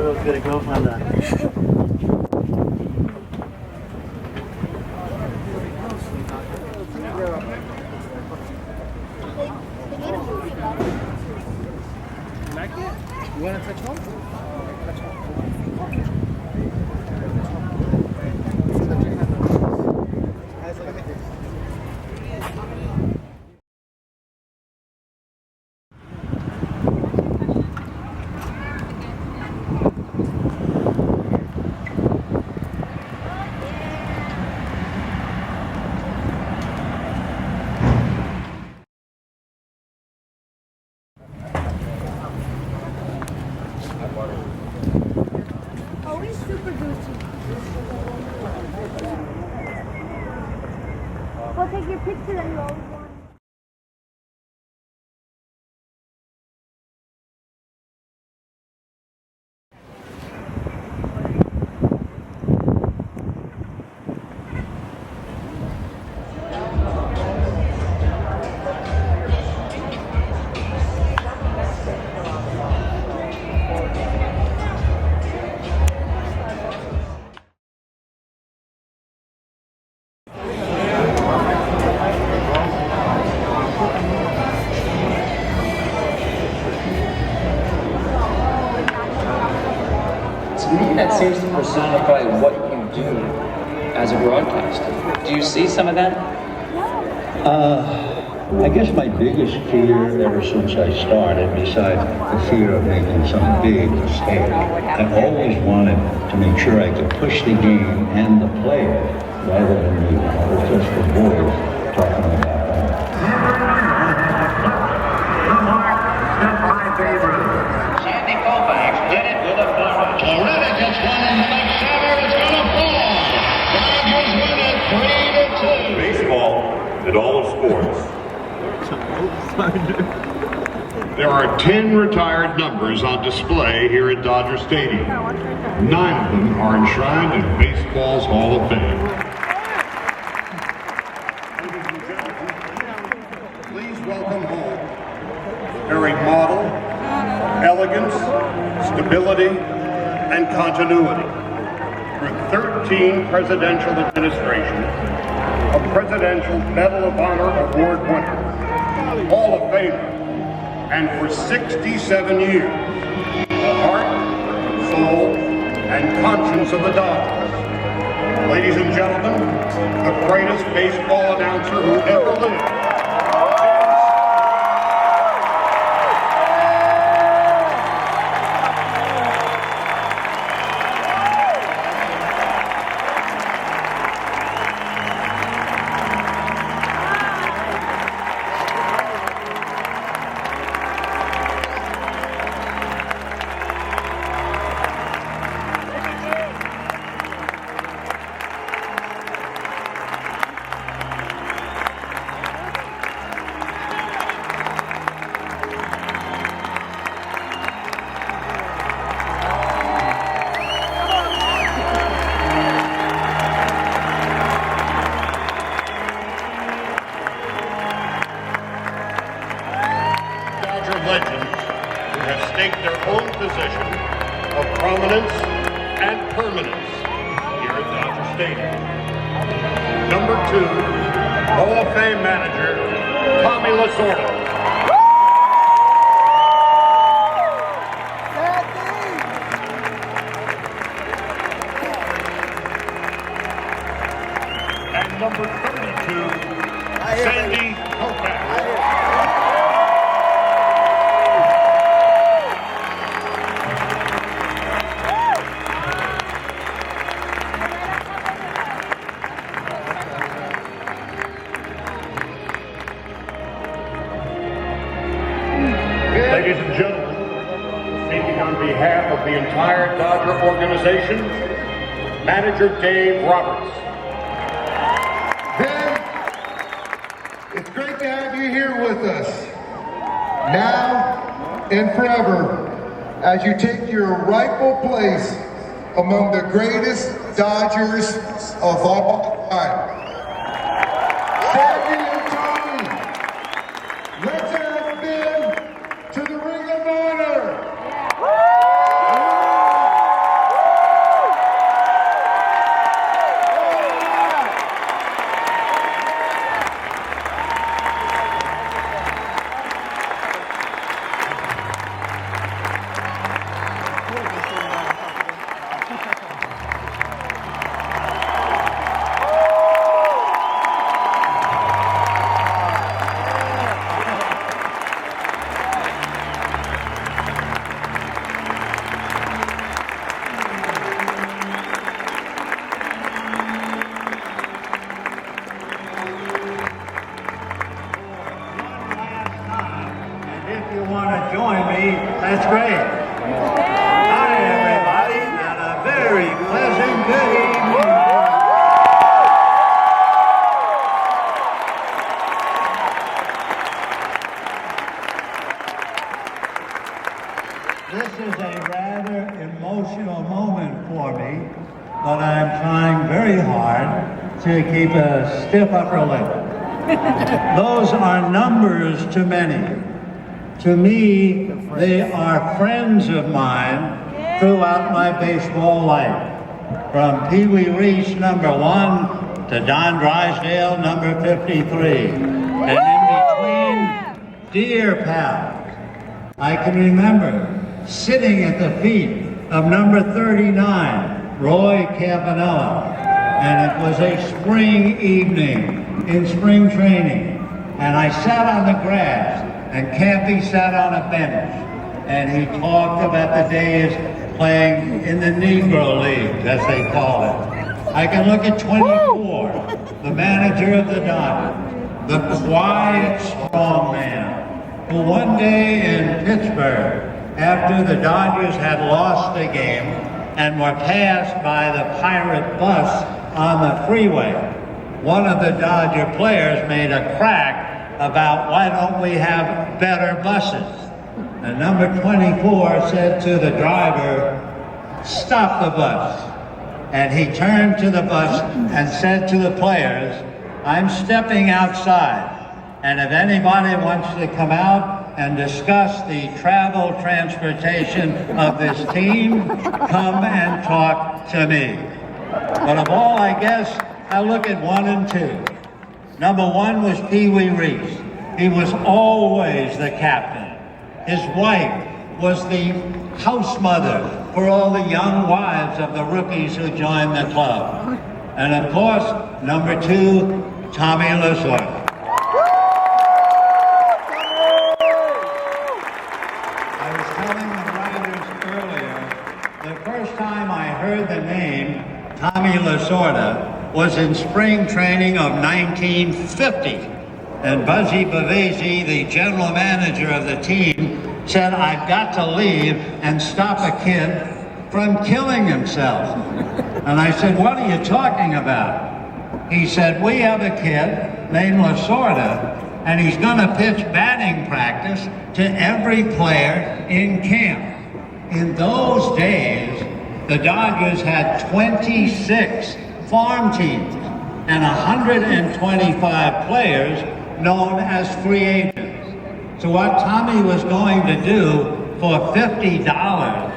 was gonna go for that. You want to touch home? Touch home. Always super juicy. We'll take your picture and roll one. To me, that seems to personify what you do as a broadcaster. Do you see some of that? I guess my biggest fear ever since I started, besides the fear of making some big mistake, I always wanted to make sure I could push the game and the player rather than me. I was just the boys talking about that. Sandy Koufax did it with a fly. Florida gets one in the next center. It's going to fall. Dodgers win it 3-2. Baseball and all of sports. There are 10 retired numbers on display here at Dodger Stadium. 9 of them are enshrined in baseball's Hall of Fame. Ladies and gentlemen, please welcome home the very model, elegance, stability, and continuity. Through 13 presidential administrations, a Presidential Medal of Honor Award winner, Hall of Famer, and for 67 years, the heart, soul, and conscience of the Dodgers. Ladies and gentlemen, the greatest baseball announcer who ever lived. Legends who have staked their own position of prominence and permanence here at Dodger Stadium. Number 2, Hall of Fame manager, Tommy Lasorda. And number 32, Sandy Koufax. Ladies and gentlemen, speaking on behalf of the entire Dodger organization, Manager Dave Roberts. Ben, it's great to have you here with us, now and forever, as you take your rightful place among the greatest Dodgers of all time. Sandy and Tommy, let's add Ben to the Ring of Honor. want to join me, that's great. Hi, everybody, and a very pleasant good evening. This is a rather emotional moment for me, but I'm trying very hard to keep a stiff upper lip. Those are numbers to many. To me, they are friends of mine throughout my baseball life. From Pee Wee Reese, number 1, to Don Drysdale, number 53. And in between, dear pals, I can remember sitting at the feet of number 39, Roy Campanella. And it was a spring evening in spring training. And I sat on the grass, and Campy sat on a bench. And he talked about the days playing in the Negro League, as they call it. I can look at 24, the manager of the Dodgers, the quiet, strong man, who one day in Pittsburgh, after the Dodgers had lost the game and were passed by the pirate bus on the freeway, one of the Dodger players made a crack about why don't we have better buses. And number 24 said to the driver, "Stop the bus." And he turned to the bus and said to the players, "I'm stepping outside, and if anybody wants to come out and discuss the travel transportation of this team, come and talk to me." But of all, I guess, I look at 1 and 2. Number 1 was Pee Wee Reese. He was always the captain. His wife was the house mother for all the young wives of the rookies who joined the club. And of course, number 2, Tommy Lasorda. I was telling the writers earlier, the first time I heard the name Tommy Lasorda was in spring training of 1950. And Buzzy Bavasi, the general manager of the team, said, "I've got to leave and stop a kid from killing himself." And I said, "What are you talking about?" He said, "We have a kid named Lasorda, and he's going to pitch batting practice to every player in camp." In those days, the Dodgers had 26 farm teams and 125 players known as free agents. So what Tommy was going to do for $50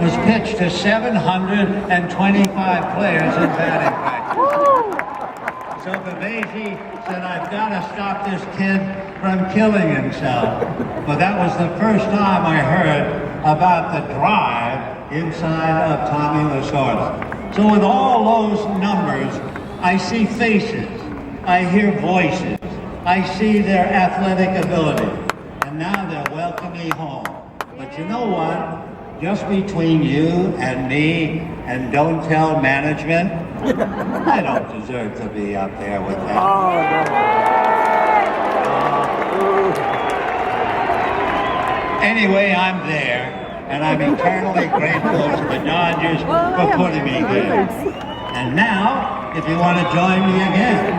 was pitch to 725 players in batting practice. So Bavasi said, "I've got to stop this kid from killing himself." But that was the first time I heard about the drive inside of Tommy Lasorda. So with all those numbers, I see faces, I hear voices, I see their athletic ability, and now they'll welcome me home. But you know what? Just between you and me, and don't tell management, I don't deserve to be up there with them. Anyway, I'm there, and I'm eternally grateful to the Dodgers for putting me there. And now, if you want to join me again,